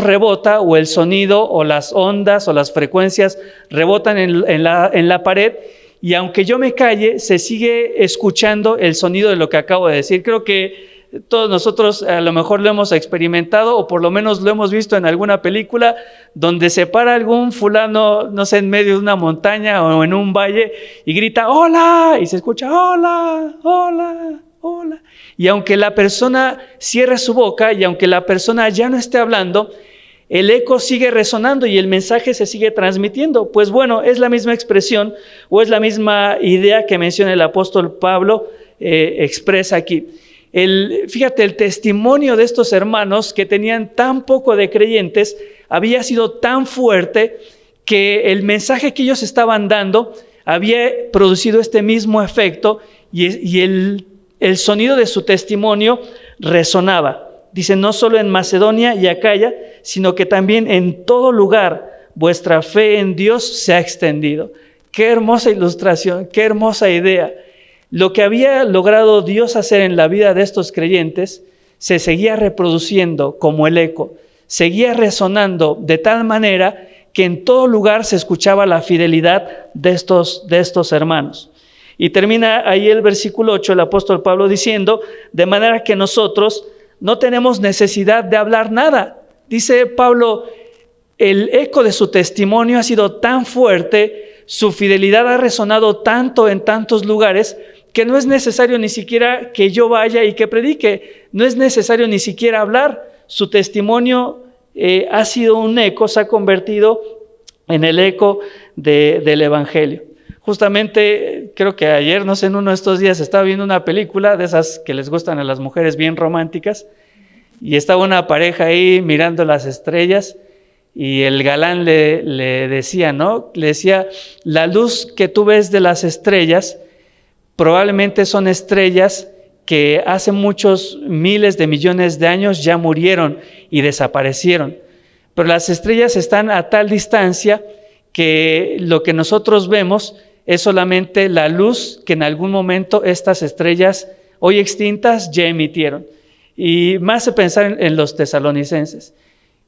A: rebota, o el sonido, o las ondas, o las frecuencias rebotan en la pared, y aunque yo me calle, se sigue escuchando el sonido de lo que acabo de decir. Creo que todos nosotros a lo mejor lo hemos experimentado, o por lo menos lo hemos visto en alguna película, donde se para algún fulano, no sé, en medio de una montaña o en un valle, y grita, ¡hola! Y se escucha, ¡hola! ¡Hola! ¡Hola! Y aunque la persona cierre su boca y aunque la persona ya no esté hablando, el eco sigue resonando y el mensaje se sigue transmitiendo. Pues bueno, es la misma expresión o es la misma idea que menciona el apóstol Pablo, expresa aquí. Fíjate, el testimonio de estos hermanos que tenían tan poco de creyentes había sido tan fuerte que el mensaje que ellos estaban dando había producido este mismo efecto y el sonido de su testimonio resonaba. Dice, no solo en Macedonia y Acaya, sino que también en todo lugar vuestra fe en Dios se ha extendido. Qué hermosa ilustración, qué hermosa idea. Lo que había logrado Dios hacer en la vida de estos creyentes se seguía reproduciendo como el eco, seguía resonando de tal manera que en todo lugar se escuchaba la fidelidad de estos hermanos. Y termina ahí el versículo 8, el apóstol Pablo diciendo, de manera que nosotros no tenemos necesidad de hablar nada. Dice Pablo, el eco de su testimonio ha sido tan fuerte, su fidelidad ha resonado tanto en tantos lugares, que no es necesario ni siquiera que yo vaya y que predique, no es necesario ni siquiera hablar. Su testimonio ha sido un eco, se ha convertido en el eco del Evangelio. Justamente, creo que ayer, no sé, en uno de estos días estaba viendo una película de esas que les gustan a las mujeres bien románticas, y estaba una pareja ahí mirando las estrellas, y el galán le decía, ¿no? Le decía, la luz que tú ves de las estrellas probablemente son estrellas que hace muchos miles de millones de años ya murieron y desaparecieron. Pero las estrellas están a tal distancia que lo que nosotros vemos es solamente la luz que en algún momento estas estrellas hoy extintas ya emitieron. Y me hace pensar en los tesalonicenses.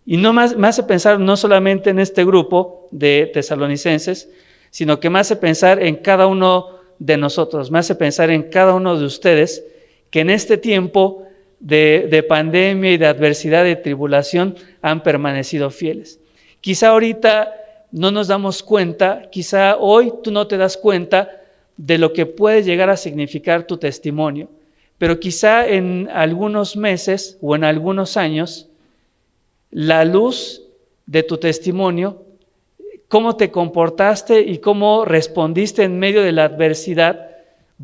A: Y me hace pensar no solamente en este grupo de tesalonicenses, sino que me hace pensar en cada uno de nosotros, me hace pensar en cada uno de ustedes que en este tiempo de pandemia y de adversidad y de tribulación han permanecido fieles. Quizá ahorita no nos damos cuenta, quizá hoy tú no te das cuenta de lo que puede llegar a significar tu testimonio, pero quizá en algunos meses o en algunos años, la luz de tu testimonio, cómo te comportaste y cómo respondiste en medio de la adversidad,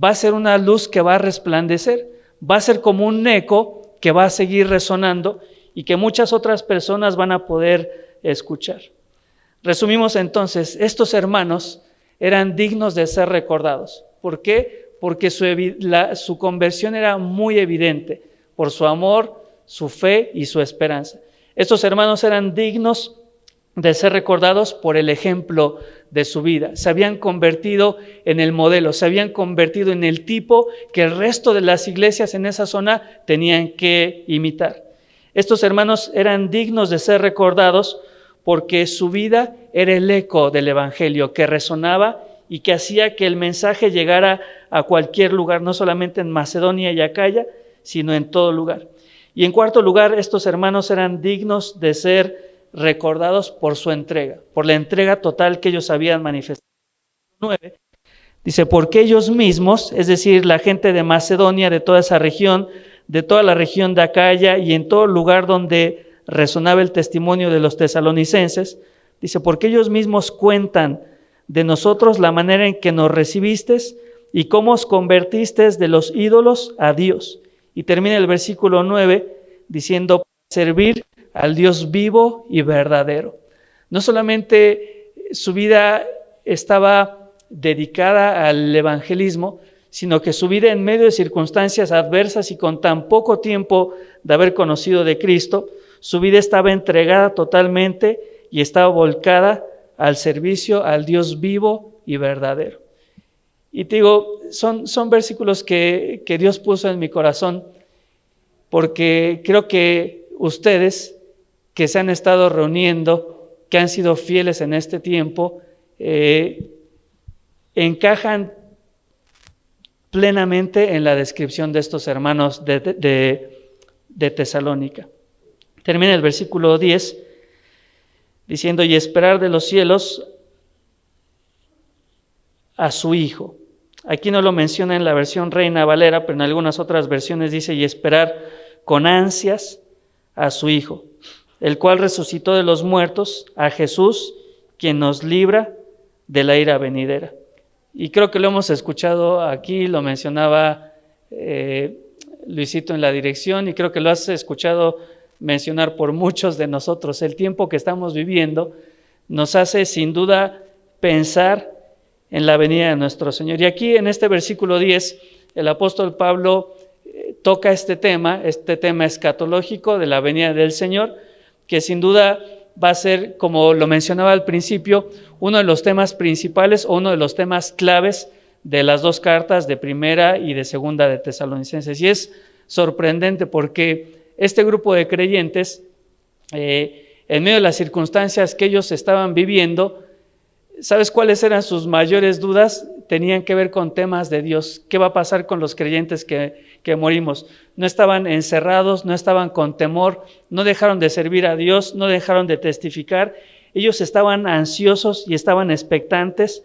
A: va a ser una luz que va a resplandecer, va a ser como un eco que va a seguir resonando y que muchas otras personas van a poder escuchar. Resumimos entonces, estos hermanos eran dignos de ser recordados. ¿Por qué? Porque su conversión era muy evidente por su amor, su fe y su esperanza. Estos hermanos eran dignos de ser recordados por el ejemplo de su vida. Se habían convertido en el modelo, se habían convertido en el tipo que el resto de las iglesias en esa zona tenían que imitar. Estos hermanos eran dignos de ser recordados porque su vida era el eco del evangelio que resonaba y que hacía que el mensaje llegara a cualquier lugar, no solamente en Macedonia y Acaya, sino en todo lugar. Y en cuarto lugar, estos hermanos eran dignos de ser recordados por su entrega, por la entrega total que ellos habían manifestado. 9, dice, porque ellos mismos, es decir, la gente de Macedonia, de toda esa región, de toda la región de Acaya y en todo lugar donde resonaba el testimonio de los tesalonicenses, dice, porque ellos mismos cuentan de nosotros la manera en que nos recibisteis y cómo os convertisteis de los ídolos a Dios. Y termina el versículo 9 diciendo, servir al Dios vivo y verdadero. No solamente su vida estaba dedicada al evangelismo, sino que su vida en medio de circunstancias adversas y con tan poco tiempo de haber conocido de Cristo, su vida estaba entregada totalmente y estaba volcada al servicio al Dios vivo y verdadero. Y te digo, son versículos que Dios puso en mi corazón, porque creo que ustedes que se han estado reuniendo, que han sido fieles en este tiempo, encajan plenamente en la descripción de estos hermanos de Tesalónica. Termina el versículo 10 diciendo, y esperar de los cielos a su Hijo. Aquí no lo menciona en la versión Reina Valera, pero en algunas otras versiones dice, y esperar con ansias a su Hijo, el cual resucitó de los muertos, a Jesús, quien nos libra de la ira venidera. Y creo que lo hemos escuchado aquí, lo mencionaba Luisito en la dirección, y creo que lo has escuchado mencionar por muchos de nosotros. El tiempo que estamos viviendo nos hace sin duda pensar en la venida de nuestro Señor. Y aquí en este versículo 10, el apóstol Pablo toca este tema escatológico de la venida del Señor, que sin duda va a ser, como lo mencionaba al principio, uno de los temas principales o uno de los temas claves de las dos cartas de primera y de segunda de Tesalonicenses. Y es sorprendente porque este grupo de creyentes, en medio de las circunstancias que ellos estaban viviendo, ¿sabes cuáles eran sus mayores dudas? Tenían que ver con temas de Dios. ¿Qué va a pasar con los creyentes que morimos? No estaban encerrados, no estaban con temor, no dejaron de servir a Dios, no dejaron de testificar. Ellos estaban ansiosos y estaban expectantes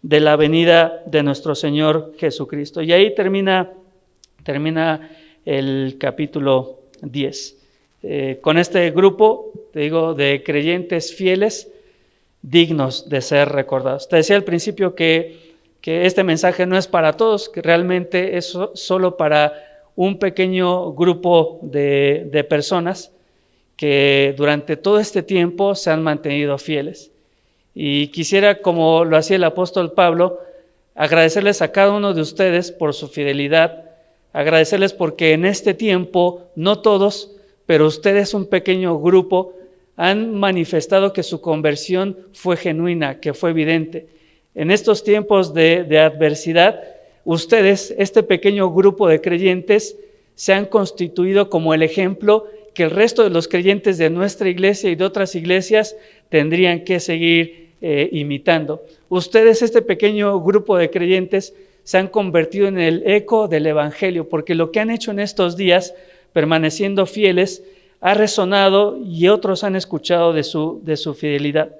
A: de la venida de nuestro Señor Jesucristo. Y ahí termina el capítulo 10. Con este grupo, te digo, de creyentes fieles, dignos de ser recordados. Te decía al principio que este mensaje no es para todos, que realmente es solo para un pequeño grupo de personas que durante todo este tiempo se han mantenido fieles. Y quisiera, como lo hacía el apóstol Pablo, agradecerles a cada uno de ustedes por su fidelidad, agradecerles porque en este tiempo, no todos, pero ustedes, un pequeño grupo, han manifestado que su conversión fue genuina, que fue evidente. En estos tiempos de adversidad, ustedes, este pequeño grupo de creyentes, se han constituido como el ejemplo que el resto de los creyentes de nuestra iglesia y de otras iglesias tendrían que seguir imitando. Ustedes, este pequeño grupo de creyentes, se han convertido en el eco del evangelio, porque lo que han hecho en estos días, permaneciendo fieles, ha resonado y otros han escuchado de su fidelidad.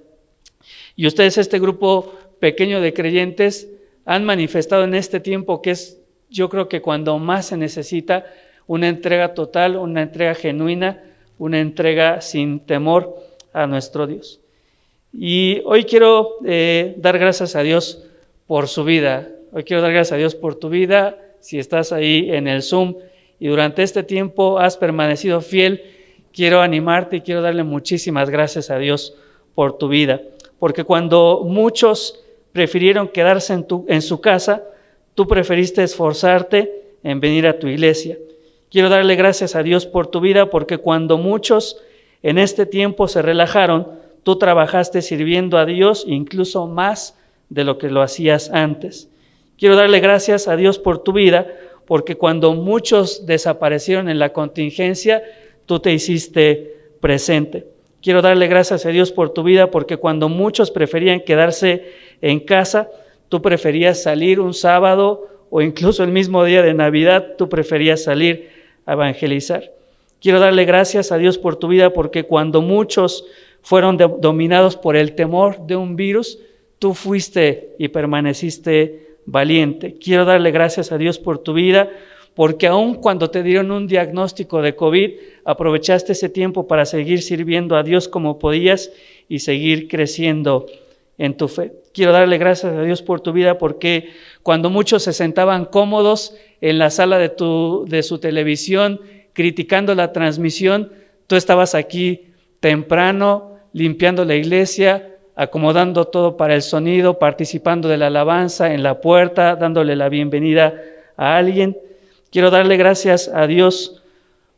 A: Y ustedes, este grupo pequeño de creyentes, han manifestado en este tiempo que es, yo creo que cuando más se necesita, una entrega total, una entrega genuina, una entrega sin temor a nuestro Dios. Y hoy quiero dar gracias a Dios por su vida. Hoy quiero dar gracias a Dios por tu vida. Si estás ahí en el Zoom y durante este tiempo has permanecido fiel, quiero animarte y quiero darle muchísimas gracias a Dios por tu vida. Porque cuando muchos prefirieron quedarse en su casa, tú preferiste esforzarte en venir a tu iglesia. Quiero darle gracias a Dios por tu vida, porque cuando muchos en este tiempo se relajaron, tú trabajaste sirviendo a Dios incluso más de lo que lo hacías antes. Quiero darle gracias a Dios por tu vida, porque cuando muchos desaparecieron en la contingencia, tú te hiciste presente. Quiero darle gracias a Dios por tu vida, porque cuando muchos preferían quedarse en casa, tú preferías salir un sábado o incluso el mismo día de Navidad, tú preferías salir a evangelizar. Quiero darle gracias a Dios por tu vida, porque cuando muchos fueron dominados por el temor de un virus, tú fuiste y permaneciste valiente. Quiero darle gracias a Dios por tu vida, porque aun cuando te dieron un diagnóstico de COVID, aprovechaste ese tiempo para seguir sirviendo a Dios como podías y seguir creciendo en tu fe. Quiero darle gracias a Dios por tu vida, porque cuando muchos se sentaban cómodos en la sala de su televisión, criticando la transmisión, tú estabas aquí temprano, limpiando la iglesia, acomodando todo para el sonido, participando de la alabanza en la puerta, dándole la bienvenida a alguien. Quiero darle gracias a Dios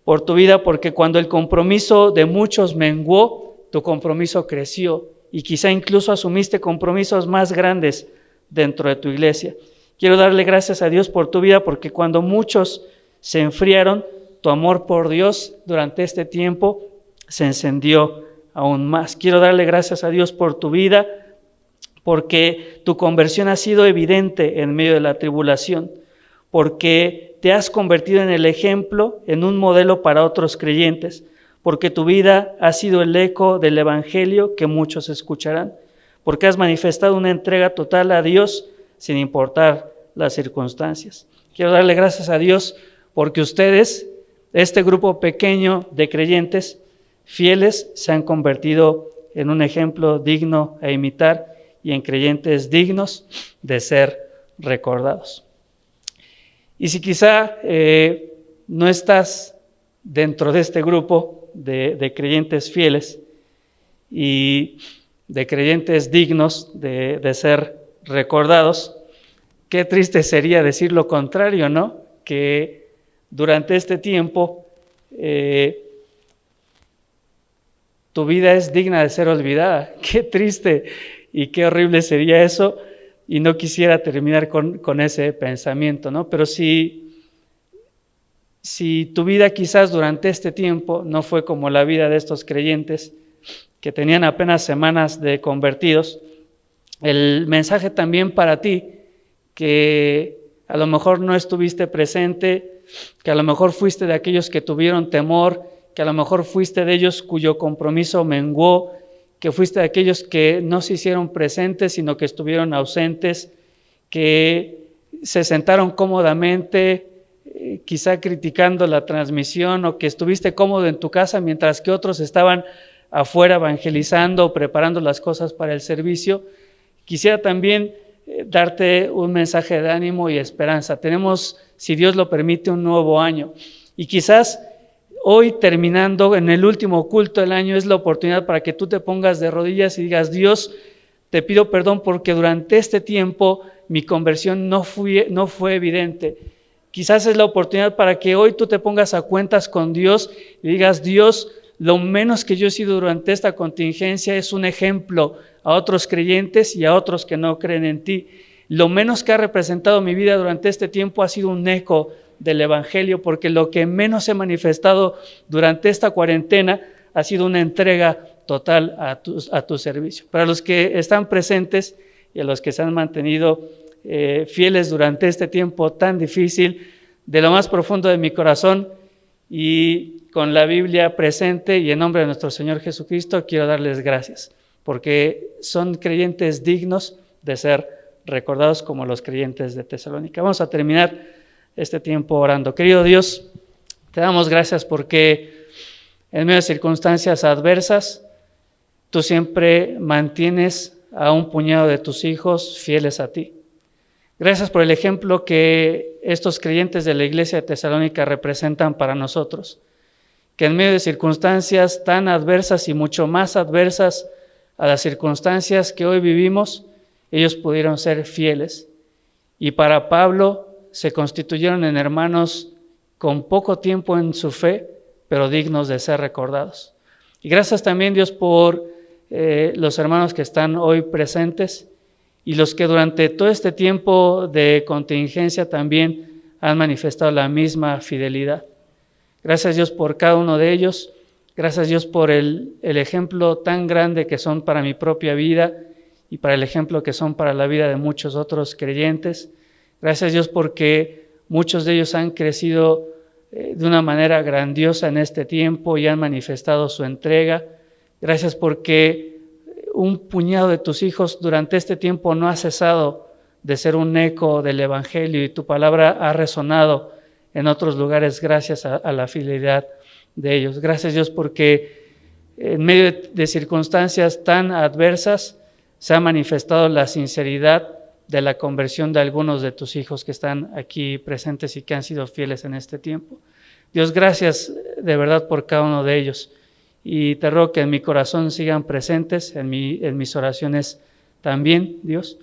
A: por tu vida, porque cuando el compromiso de muchos menguó, tu compromiso creció y quizá incluso asumiste compromisos más grandes dentro de tu iglesia. Quiero darle gracias a Dios por tu vida, porque cuando muchos se enfriaron, tu amor por Dios durante este tiempo se encendió aún más. Quiero darle gracias a Dios por tu vida, porque tu conversión ha sido evidente en medio de la tribulación, porque te has convertido en el ejemplo, en un modelo para otros creyentes, porque tu vida ha sido el eco del evangelio que muchos escucharán, porque has manifestado una entrega total a Dios sin importar las circunstancias. Quiero darle gracias a Dios porque ustedes, este grupo pequeño de creyentes fieles, se han convertido en un ejemplo digno a imitar y en creyentes dignos de ser recordados. Y si quizá no estás dentro de este grupo de creyentes fieles y de creyentes dignos de ser recordados, qué triste sería decir lo contrario, ¿no? Que durante este tiempo tu vida es digna de ser olvidada. Qué triste y qué horrible sería eso, y no quisiera terminar con ese pensamiento, ¿no? Pero si tu vida quizás durante este tiempo no fue como la vida de estos creyentes que tenían apenas semanas de convertidos, el mensaje también para ti, que a lo mejor no estuviste presente, que a lo mejor fuiste de aquellos que tuvieron temor, que a lo mejor fuiste de ellos cuyo compromiso menguó, que fuiste de aquellos que no se hicieron presentes, sino que estuvieron ausentes, que se sentaron cómodamente, quizá criticando la transmisión, o que estuviste cómodo en tu casa mientras que otros estaban afuera evangelizando o preparando las cosas para el servicio. Quisiera también darte un mensaje de ánimo y esperanza. Tenemos, si Dios lo permite, un nuevo año, y quizás hoy, terminando en el último culto del año, es la oportunidad para que tú te pongas de rodillas y digas: Dios, te pido perdón porque durante este tiempo mi conversión no fue evidente. Quizás es la oportunidad para que hoy tú te pongas a cuentas con Dios y digas: Dios, lo menos que yo he sido durante esta contingencia es un ejemplo a otros creyentes y a otros que no creen en ti. Lo menos que ha representado mi vida durante este tiempo ha sido un eco del evangelio, porque lo que menos he manifestado durante esta cuarentena ha sido una entrega total a tu servicio. Para los que están presentes y a los que se han mantenido fieles durante este tiempo tan difícil, de lo más profundo de mi corazón y con la Biblia presente y en nombre de nuestro Señor Jesucristo, quiero darles gracias, porque son creyentes dignos de ser recordados como los creyentes de Tesalónica. Vamos a terminar este tiempo orando. Querido Dios, te damos gracias porque en medio de circunstancias adversas, tú siempre mantienes a un puñado de tus hijos fieles a ti. Gracias por el ejemplo que estos creyentes de la iglesia de Tesalónica representan para nosotros, que en medio de circunstancias tan adversas y mucho más adversas a las circunstancias que hoy vivimos, ellos pudieron ser fieles. Y para Pablo se constituyeron en hermanos con poco tiempo en su fe, pero dignos de ser recordados. Y gracias también, Dios, por los hermanos que están hoy presentes y los que durante todo este tiempo de contingencia también han manifestado la misma fidelidad. Gracias Dios por cada uno de ellos. Gracias Dios por el ejemplo tan grande que son para mi propia vida y para el ejemplo que son para la vida de muchos otros creyentes. Gracias Dios porque muchos de ellos han crecido de una manera grandiosa en este tiempo y han manifestado su entrega. Gracias porque un puñado de tus hijos durante este tiempo no ha cesado de ser un eco del Evangelio y tu palabra ha resonado en otros lugares gracias a la fidelidad de ellos. Gracias Dios porque en medio de circunstancias tan adversas se ha manifestado la sinceridad de la conversión de algunos de tus hijos que están aquí presentes y que han sido fieles en este tiempo. Dios, gracias de verdad por cada uno de ellos y te ruego que en mi corazón sigan presentes, en mis oraciones también, Dios,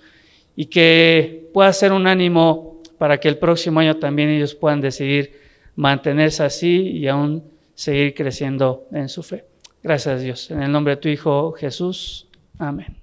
A: y que pueda ser un ánimo para que el próximo año también ellos puedan decidir mantenerse así y aún seguir creciendo en su fe. Gracias Dios. En el nombre de tu Hijo Jesús. Amén.